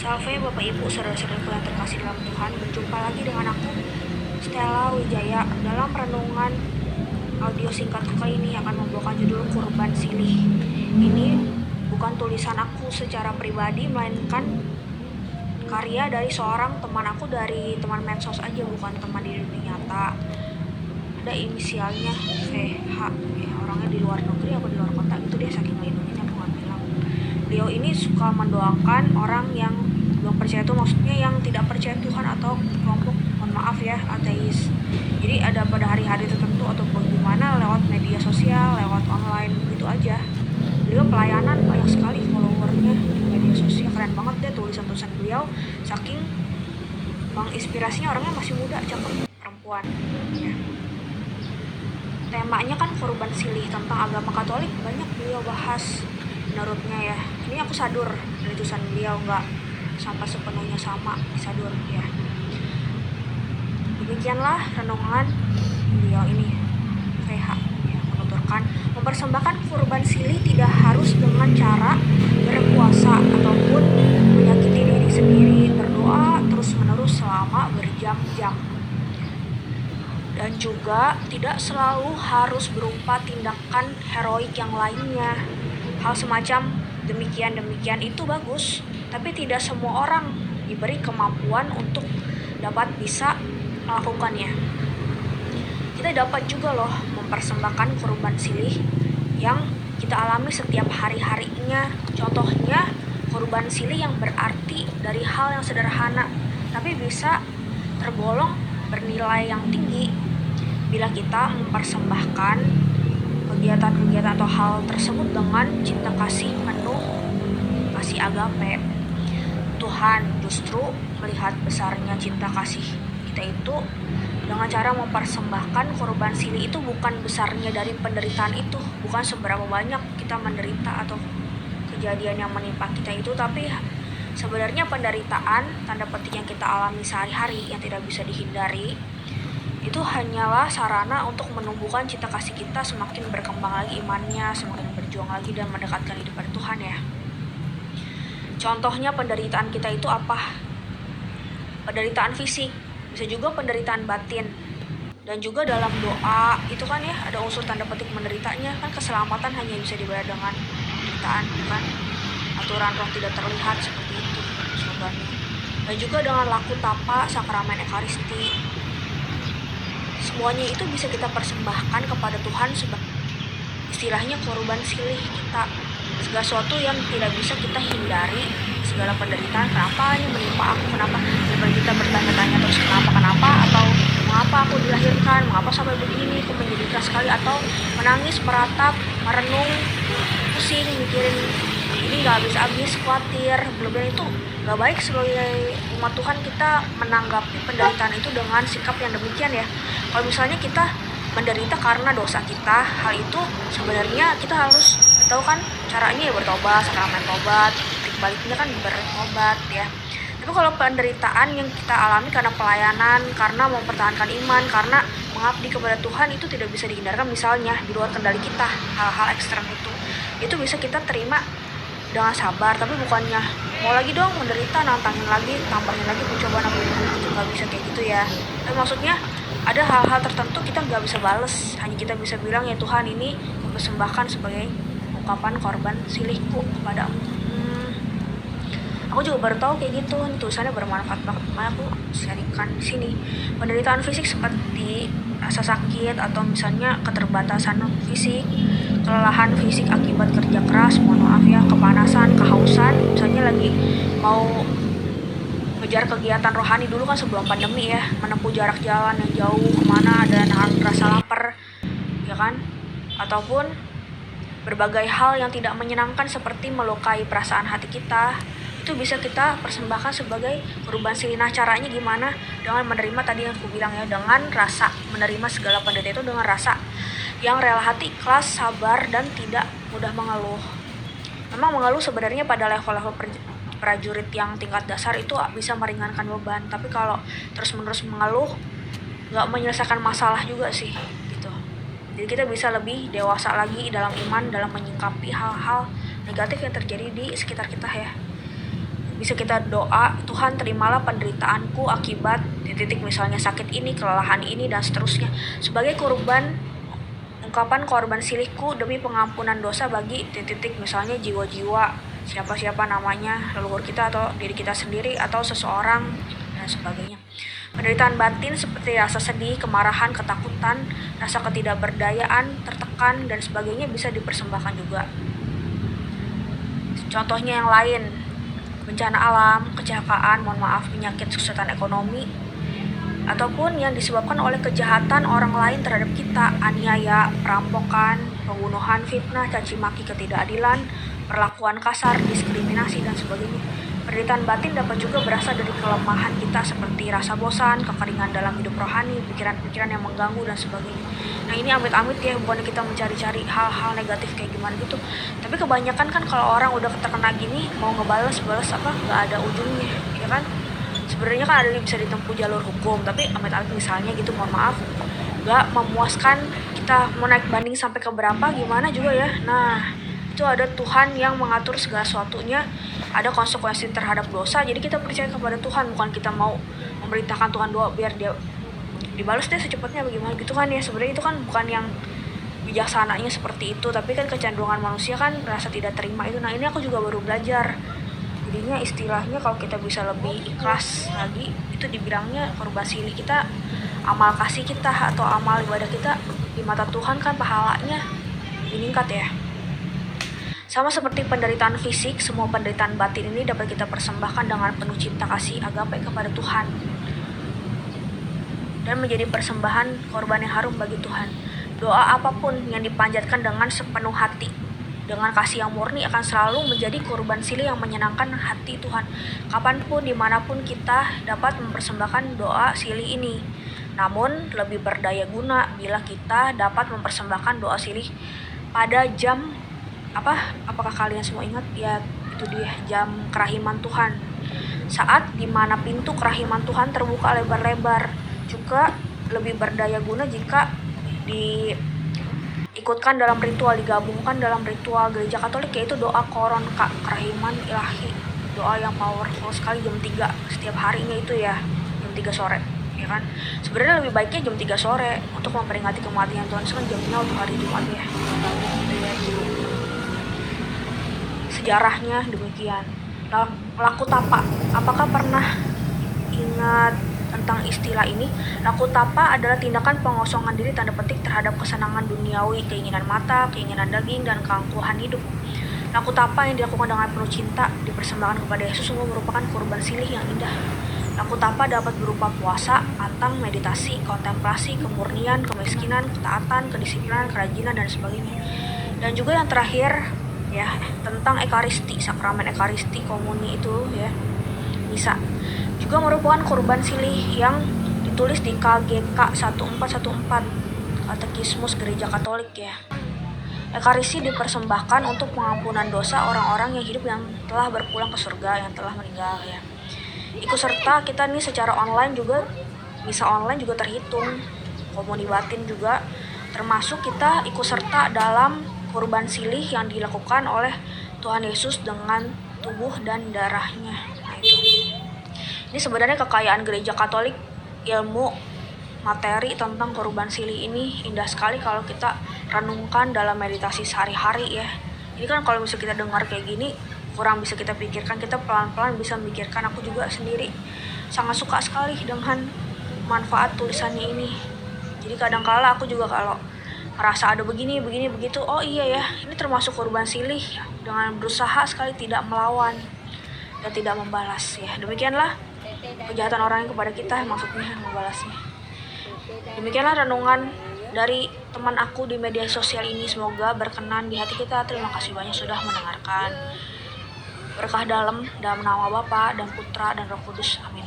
Salve Bapak Ibu saudara-saudaraku yang terkasih dalam Tuhan. Berjumpa lagi dengan aku Stella Wijaya dalam renungan audio singkatku kali ini akan membawakan judul Kurban Silih. Ini bukan tulisan aku secara pribadi, melainkan karya dari seorang teman aku, dari teman medsos aja, bukan teman di dunia nyata. Ada inisialnya VH, ya, orangnya di luar negeri atau di luar kota gitu, dia saking melindunginya aku nggak bilang. Beliau ini suka mendoakan orang yang belum percaya, itu maksudnya yang tidak percaya Tuhan atau kelompok, mohon maaf ya, ateis. Jadi ada pada hari-hari tertentu atau bagaimana, lewat media sosial, lewat online gitu aja. Beliau pelayanan, banyak sekali followernya di media sosial, keren banget deh tulisan-tulisan beliau, saking menginspirasinya. Orangnya masih muda, cakep, perempuan ya. Temanya kan korban silih, tentang agama Katolik banyak beliau bahas menurutnya ya. Ini aku sadur dari tulisan beliau, nggak sampai sepenuhnya sama, disadur ya. Demikianlah renungan beliau ini, VH ya, menuturkan mempersembahkan kurban silih tidak harus dengan cara berpuasa ataupun menyakiti diri sendiri, berdoa terus-menerus selama berjam-jam. Dan juga tidak selalu harus berupa tindakan heroik yang lainnya. Hal semacam demikian itu bagus, tapi tidak semua orang diberi kemampuan untuk dapat bisa melakukannya. Kita dapat juga loh mempersembahkan kurban silih yang kita alami setiap hari-harinya. Contohnya kurban silih yang berarti dari hal yang sederhana, tapi bisa tergolong bernilai yang tinggi bila kita mempersembahkan kegiatan-kegiatan atau hal tersebut dengan cinta kasih penuh, kasih agape. Tuhan justru melihat besarnya cinta kasih kita itu dengan cara mempersembahkan korban silih. Itu bukan besarnya dari penderitaan itu, bukan seberapa banyak kita menderita atau kejadian yang menimpa kita itu, tapi sebenarnya penderitaan tanda petik yang kita alami sehari-hari yang tidak bisa dihindari itu hanyalah sarana untuk menumbuhkan cinta kasih kita, semakin berkembang lagi imannya, semakin berjuang lagi dan mendekatkan diri pada Tuhan ya. Contohnya penderitaan kita itu apa? Penderitaan fisik, bisa juga penderitaan batin. Dan juga dalam doa itu kan ya ada unsur tanda petik menderitanya, kan keselamatan hanya bisa dibayar dengan penderitaan, bukan aturan roh tidak terlihat seperti itu slogannya. Dan juga dengan laku tapa, sakramen ekaristi. Semuanya itu bisa kita persembahkan kepada Tuhan sebagai istilahnya korban silih kita. Segala sesuatu yang tidak bisa kita hindari, segala penderitaan, kenapa ini menimpa aku, kenapa, daripada kita bertanya-tanya terus kenapa, atau mengapa aku dilahirkan, mengapa sampai begini, aku menyedihkan sekali, atau menangis, meratap, merenung, pusing, mikirin ini gak habis-habis, khawatir, berlebihan. Itu gak baik sebagai umat Tuhan kita menanggapi penderitaan itu dengan sikap yang demikian ya. Kalau misalnya kita menderita karena dosa kita, hal itu sebenarnya kita harus tahu kan caranya ya, bertobat, sakramen tobat, titik baliknya kan bertobat ya. Tapi kalau penderitaan yang kita alami karena pelayanan, karena mempertahankan iman, karena mengabdi kepada Tuhan, itu tidak bisa dihindarkan. Misalnya di luar kendali kita, hal-hal ekstrem itu bisa kita terima dengan sabar. Tapi bukannya mau lagi dong menderita, nantangin lagi, tambahin lagi pencobaan apa itu, nggak bisa kayak gitu ya. Tapi maksudnya ada hal-hal tertentu kita nggak bisa bales, hanya kita bisa bilang ya Tuhan, ini mempersembahkan sebagai ungkapan korban silihku kepadamu. Aku juga baru tahu kayak gitu, tulisannya bermanfaat banget, makanya aku sharingkan di sini. Penderitaan fisik seperti rasa sakit atau misalnya keterbatasan fisik, kelelahan fisik akibat kerja keras, mohon maaf ya, kepanasan, kehausan, misalnya lagi mau ngejar kegiatan rohani dulu kan sebelum pandemi ya, menempuh jarak jalan yang jauh kemana, ada rasa lapar ya kan, ataupun berbagai hal yang tidak menyenangkan seperti melukai perasaan hati kita, itu bisa kita persembahkan sebagai korban silih. Nah caranya gimana? Dengan menerima tadi yang aku bilang ya, dengan rasa menerima segala penderitaan itu dengan rasa yang rela hati, ikhlas, sabar, dan tidak mudah mengeluh. Memang mengeluh sebenarnya pada level-level prajurit yang tingkat dasar itu bisa meringankan beban, tapi kalau terus-menerus mengeluh nggak menyelesaikan masalah juga sih gitu. Jadi kita bisa lebih dewasa lagi dalam iman, dalam menyikapi hal-hal negatif yang terjadi di sekitar kita ya. bisa kita doa, Tuhan terimalah penderitaanku akibat titik misalnya sakit ini, kelelahan ini, dan seterusnya, sebagai korban, ungkapan korban silihku demi pengampunan dosa bagi titik misalnya jiwa-jiwa, siapa-siapa namanya, leluhur kita atau diri kita sendiri atau seseorang, dan sebagainya. Penderitaan batin seperti rasa sedih, kemarahan, ketakutan, rasa ketidakberdayaan, tertekan, dan sebagainya bisa dipersembahkan juga. Contohnya yang lain, bencana alam, kecelakaan, penyakit, kesulitan ekonomi, ataupun yang disebabkan oleh kejahatan orang lain terhadap kita, aniaya, perampokan, pembunuhan, fitnah, caci maki, ketidakadilan, perlakuan kasar, diskriminasi, dan sebagainya. Penderitaan batin dapat juga berasal dari kelemahan kita seperti rasa bosan, kekeringan dalam hidup rohani, pikiran-pikiran yang mengganggu, dan sebagainya. Nah ini amit-amit ya, bukan kita mencari-cari hal-hal negatif kayak gimana gitu. Tapi kebanyakan kan kalau orang udah terkena gini, mau ngebales apa, nggak ada ujungnya, ya kan? Sebenarnya kan ada yang bisa ditempuh jalur hukum, tapi amit-amit misalnya gitu, mohon maaf, nggak memuaskan, kita mau naik banding sampai ke berapa, gimana juga ya. Nah, itu ada Tuhan yang mengatur segala sesuatunya, ada konsekuensi terhadap dosa, jadi kita percaya kepada Tuhan, bukan kita mau memerintahkan Tuhan doa biar dia dibalas deh secepatnya bagaimana gitu kan ya. Sebenarnya itu kan bukan yang bijaksananya seperti itu, tapi kan kecenderungan manusia kan merasa tidak terima itu. Nah ini aku juga baru belajar, jadinya istilahnya kalau kita bisa lebih ikhlas lagi, itu dibilangnya korban silih kita, amal kasih kita atau amal ibadah kita di mata Tuhan kan pahalanya meningkat ya. Sama seperti penderitaan fisik, semua penderitaan batin ini dapat kita persembahkan dengan penuh cinta kasih agape kepada Tuhan dan menjadi persembahan korban yang harum bagi Tuhan. Doa apapun yang dipanjatkan dengan sepenuh hati, dengan kasih yang murni, akan selalu menjadi korban silih yang menyenangkan hati Tuhan. Kapanpun, dimanapun kita dapat mempersembahkan doa silih ini. Namun lebih berdaya guna bila kita dapat mempersembahkan doa silih pada jam apakah kalian semua ingat ya, itu dia jam kerahiman Tuhan, saat dimana pintu kerahiman Tuhan terbuka lebar-lebar. Juga lebih berdaya guna jika diikutkan dalam ritual, digabungkan dalam ritual gereja Katolik, yaitu doa koron kerahiman ilahi, doa yang powerful sekali jam 3 setiap harinya itu ya, jam 3 sore ya kan. Sebenarnya lebih baiknya jam 3 sore untuk memperingati kematian Tuhan, sekarang jamnya untuk hari Jumat ya. Sejarahnya demikian. Laku tapa, apakah pernah ingat tentang istilah ini? Laku tapa adalah tindakan pengosongan diri tanda petik terhadap kesenangan duniawi, keinginan mata, keinginan daging, dan keangkuhan hidup. Laku tapa yang dilakukan dengan penuh cinta dipersembahkan kepada Yesus sungguh merupakan korban silih yang indah. Laku tapa dapat berupa puasa, pantang, meditasi, kontemplasi, kemurnian, kemiskinan, ketaatan, kedisiplinan, kerajinan, dan sebagainya. Dan juga yang terakhir ya, tentang ekaristi, sakramen ekaristi, komuni itu ya, misa juga merupakan korban silih yang ditulis di KGK 1414, Katekismus Gereja Katolik ya. Ekaristi dipersembahkan untuk pengampunan dosa orang-orang yang hidup yang telah berpulang ke surga, yang telah meninggal ya. Ikut serta kita nih secara online juga, misa online juga terhitung, komuni batin juga termasuk kita ikut serta dalam korban silih yang dilakukan oleh Tuhan Yesus dengan tubuh dan darahnya. Nah itu. Ini sebenarnya kekayaan gereja Katolik, ilmu materi tentang korban silih ini indah sekali kalau kita renungkan dalam meditasi sehari-hari ya. Ini kan kalau misalnya kita dengar kayak gini kurang bisa kita pikirkan, kita pelan-pelan bisa memikirkan. Aku juga sendiri sangat suka sekali dengan manfaat tulisannya ini. Jadi kadang-kala aku juga kalau merasa ada begini begitu, oh iya ya, ini termasuk korban silih dengan berusaha sekali tidak melawan dan tidak membalas ya. Demikianlah kejahatan orang yang kepada kita, maksudnya membalasnya. Demikianlah renungan dari teman aku di media sosial ini, semoga berkenan di hati kita. Terima kasih banyak sudah mendengarkan. Berkah dalam nama Bapa dan Putra dan Roh Kudus, amin.